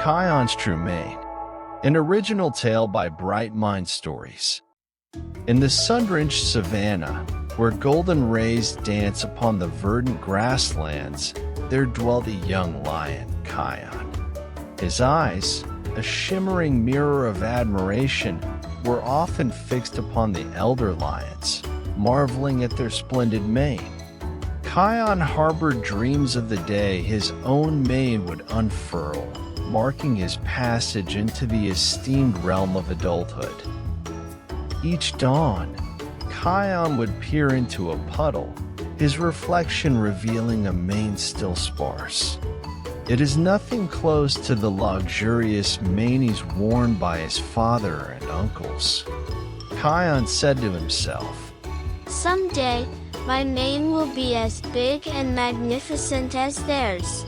Kion's True Mane, an original tale by BrightMind Stories. In the sun-drenched savannah, where golden rays dance upon the verdant grasslands, there dwelled a young lion, Kion. His eyes, a shimmering mirror of admiration, were often fixed upon the elder lions, marveling at their splendid mane. Kion harbored dreams of the day his own mane would unfurl, marking his passage into the esteemed realm of adulthood. Each dawn, Kion would peer into a puddle, his reflection revealing a mane still sparse. It is nothing close to the luxurious manes worn by his father and uncles. Kion said to himself, "Someday, my mane will be as big and magnificent as theirs."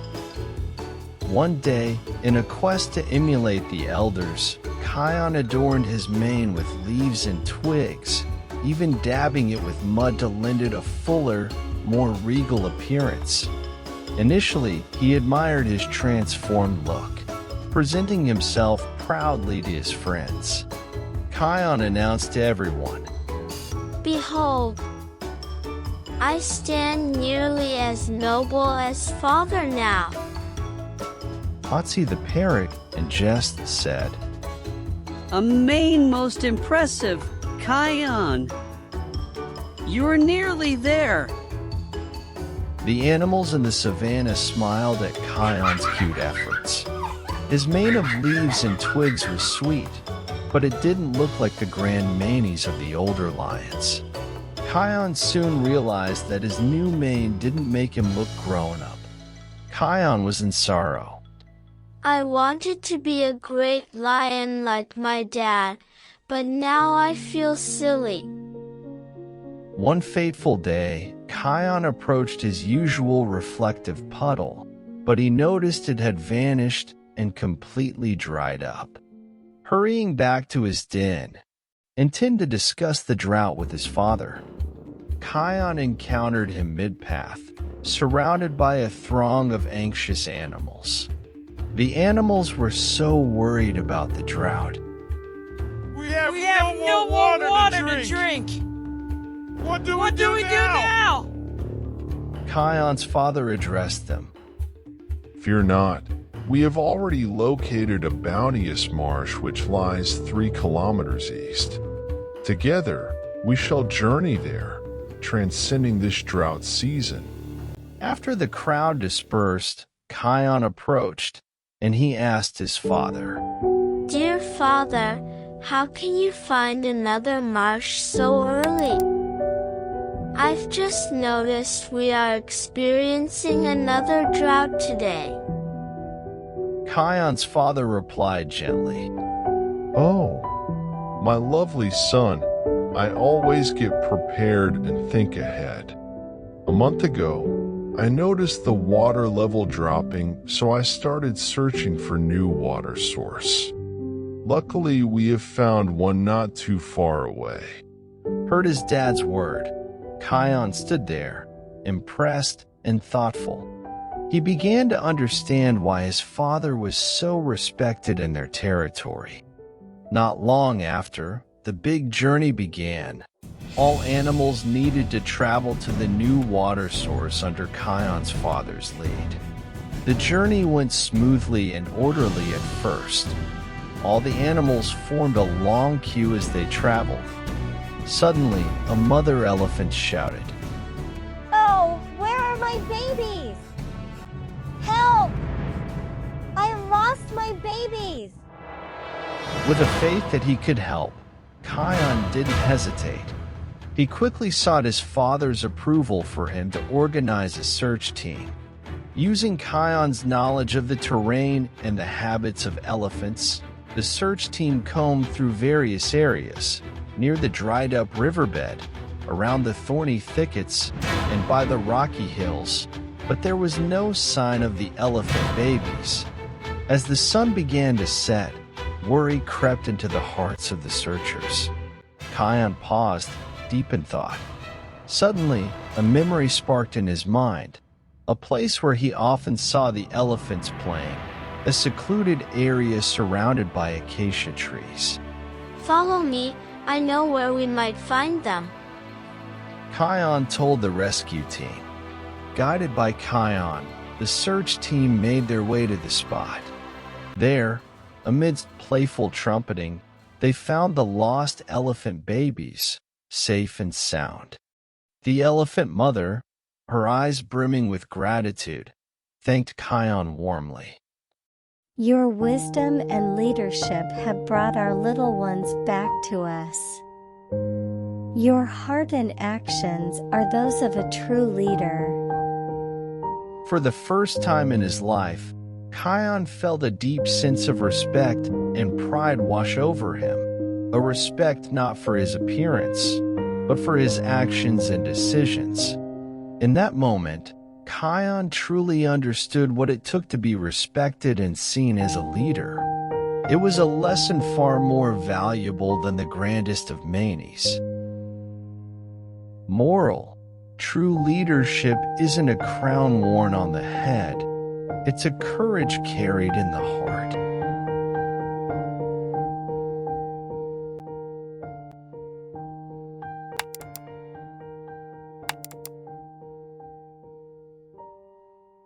One day, in a quest to emulate the elders, Kion adorned his mane with leaves and twigs, even dabbing it with mud to lend it a fuller, more regal appearance. Initially, he admired his transformed look, presenting himself proudly to his friends. Kion announced to everyone, "Behold, I stand nearly as noble as father now." Potsy the parrot, in jest, said, "A mane most impressive, Kion. You're nearly there." The animals in the savannah smiled at Kion's cute efforts. His mane of leaves and twigs was sweet, but it didn't look like the grand manes of the older lions. Kion soon realized that his new mane didn't make him look grown up. Kion was in sorrow. "I wanted to be a great lion like my dad, but now I feel silly." One fateful day, Kion approached his usual reflective puddle, but he noticed it had vanished and completely dried up. Hurrying back to his den, intending to discuss the drought with his father, Kion encountered him mid-path, surrounded by a throng of anxious animals. The animals were so worried about the drought. We have no more water to drink. What do we do now? Kion's father addressed them. Fear not. We have already located a bounteous marsh which lies 3 kilometers east. Together, we shall journey there, transcending this drought season. After the crowd dispersed, Kion approached, and he asked his father, "Dear father, how can you find another marsh so early? I've just noticed we are experiencing another drought today." Kion's father replied gently, Oh, my lovely son, I always get prepared and think ahead. A month ago, I noticed the water level dropping, so I started searching for new water source. Luckily, we have found one not too far away. Heard his dad's word. Kion stood there, impressed and thoughtful. He began to understand why his father was so respected in their territory. Not long after, the big journey began. All animals needed to travel to the new water source under Kion's father's lead. The journey went smoothly and orderly at first. All the animals formed a long queue as they traveled. Suddenly, a mother elephant shouted, "Oh, where are my babies? Help! I lost my babies!" With a faith that he could help, Kion didn't hesitate. He quickly sought his father's approval for him to organize a search team. Using Kion's knowledge of the terrain and the habits of elephants, the search team combed through various areas, near the dried-up riverbed, around the thorny thickets, and by the rocky hills, but there was no sign of the elephant babies. As the sun began to set, worry crept into the hearts of the searchers. Kion paused, deep in thought. Suddenly, a memory sparked in his mind, a place where he often saw the elephants playing. a secluded area surrounded by acacia trees. Follow me, I know where we might find them. Kion told the rescue team. Guided by Kion, the search team made their way to the spot. There, amidst playful trumpeting, they found the lost elephant babies, safe and sound. The elephant mother, her eyes brimming with gratitude, thanked Kion warmly. Your wisdom and leadership have brought our little ones back to us. Your heart and actions are those of a true leader. For the first time in his life, Kion felt a deep sense of respect and pride wash over him, a respect not for his appearance, but for his actions and decisions. In that moment, Kion truly understood what it took to be respected and seen as a leader. It was a lesson far more valuable than the grandest of manis. Moral: true leadership isn't a crown worn on the head. It's a courage carried in the heart.